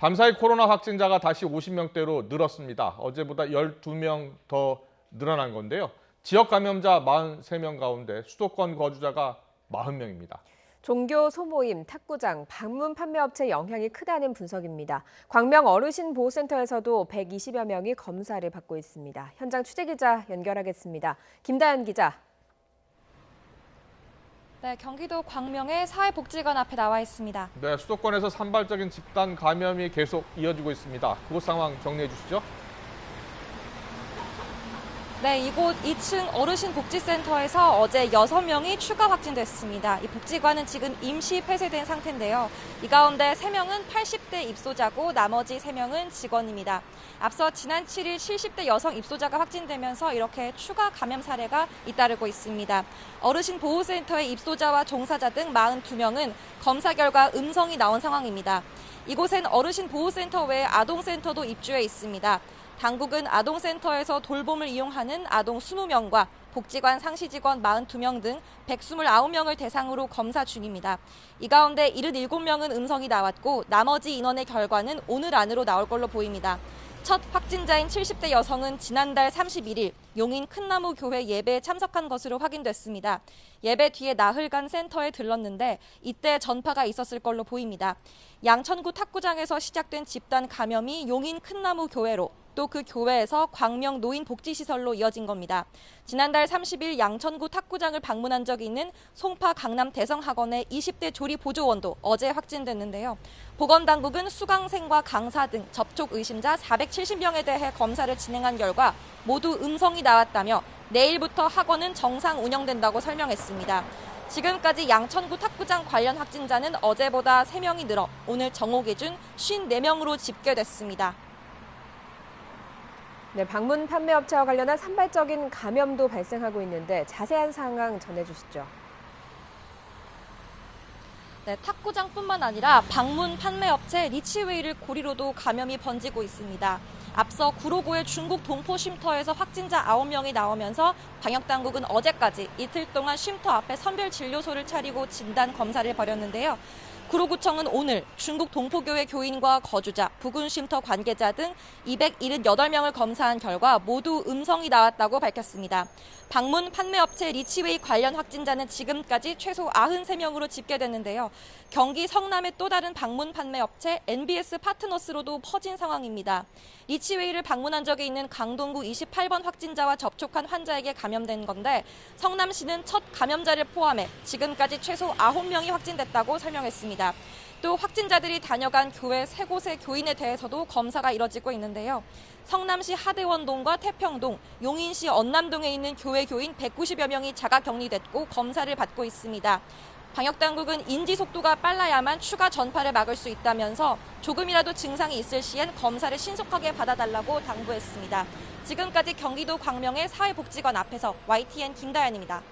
밤사이 코로나 확진자가 다시 50명대로 늘었습니다. 어제보다 12명 더 늘어난 건데요. 지역 감염자 43명 가운데 수도권 거주자가 40명입니다. 종교 소모임, 탁구장, 방문 판매업체 영향이 크다는 분석입니다. 광명 어르신보호센터에서도 120여 명이 검사를 받고 있습니다. 현장 취재기자 연결하겠습니다. 김다연 기자. 네, 경기도 광명의 사회복지관 앞에 나와 있습니다. 네, 수도권에서 산발적인 집단 감염이 계속 이어지고 있습니다. 그곳 상황 정리해 주시죠. 네, 이곳 2층 어르신복지센터에서 어제 6명이 추가 확진됐습니다. 이 복지관은 지금 임시 폐쇄된 상태인데요. 이 가운데 3명은 80대 입소자고 나머지 3명은 직원입니다. 앞서 지난 7일 70대 여성 입소자가 확진되면서 이렇게 추가 감염 사례가 잇따르고 있습니다. 어르신보호센터의 입소자와 종사자 등 42명은 검사 결과 음성이 나온 상황입니다. 이곳엔 어르신보호센터 외에 아동센터도 입주해 있습니다. 당국은 아동센터에서 돌봄을 이용하는 아동 20명과 복지관 상시 직원 42명 등 129명을 대상으로 검사 중입니다. 이 가운데 77명은 음성이 나왔고 나머지 인원의 결과는 오늘 안으로 나올 걸로 보입니다. 첫 확진자인 70대 여성은 지난달 31일 용인 큰나무 교회 예배에 참석한 것으로 확인됐습니다. 예배 뒤에 나흘간 센터에 들렀는데 이때 전파가 있었을 걸로 보입니다. 양천구 탁구장에서 시작된 집단 감염이 용인 큰나무 교회로 또 그 교회에서 광명 노인복지시설로 이어진 겁니다. 지난달 30일 양천구 탁구장을 방문한 적이 있는 송파 강남 대성학원의 20대 조리보조원도 어제 확진됐는데요. 보건당국은 수강생과 강사 등 접촉 의심자 470명에 대해 검사를 진행한 결과 모두 음성이 나왔다며 내일부터 학원은 정상 운영된다고 설명했습니다. 지금까지 양천구 탁구장 관련 확진자는 어제보다 3명이 늘어 오늘 정오 기준 54명으로 집계됐습니다. 네, 방문 판매업체와 관련한 산발적인 감염도 발생하고 있는데 자세한 상황 전해주시죠. 네, 탁구장뿐만 아니라 방문 판매업체 리치웨이를 고리로도 감염이 번지고 있습니다. 앞서 구로구의 중국 동포 쉼터에서 확진자 9명이 나오면서 방역당국은 어제까지 이틀 동안 쉼터 앞에 선별진료소를 차리고 진단 검사를 벌였는데요. 구로구청은 오늘 중국 동포교회 교인과 거주자, 부근 쉼터 관계자 등 278명을 검사한 결과 모두 음성이 나왔다고 밝혔습니다. 방문 판매업체 리치웨이 관련 확진자는 지금까지 최소 93명으로 집계됐는데요. 경기 성남의 또 다른 방문 판매업체 NBS 파트너스로도 퍼진 상황입니다. 리치웨이를 방문한 적이 있는 강동구 28번 확진자와 접촉한 환자에게 감염된 건데 성남시는 첫 감염자를 포함해 지금까지 최소 9명이 확진됐다고 설명했습니다. 또 확진자들이 다녀간 교회 3곳의 교인에 대해서도 검사가 이뤄지고 있는데요. 성남시 하대원동과 태평동, 용인시 언남동에 있는 교회 교인 190여 명이 자가 격리됐고 검사를 받고 있습니다. 방역당국은 인지 속도가 빨라야만 추가 전파를 막을 수 있다면서 조금이라도 증상이 있을 시엔 검사를 신속하게 받아달라고 당부했습니다. 지금까지 경기도 광명의 사회복지관 앞에서 YTN 김다연입니다.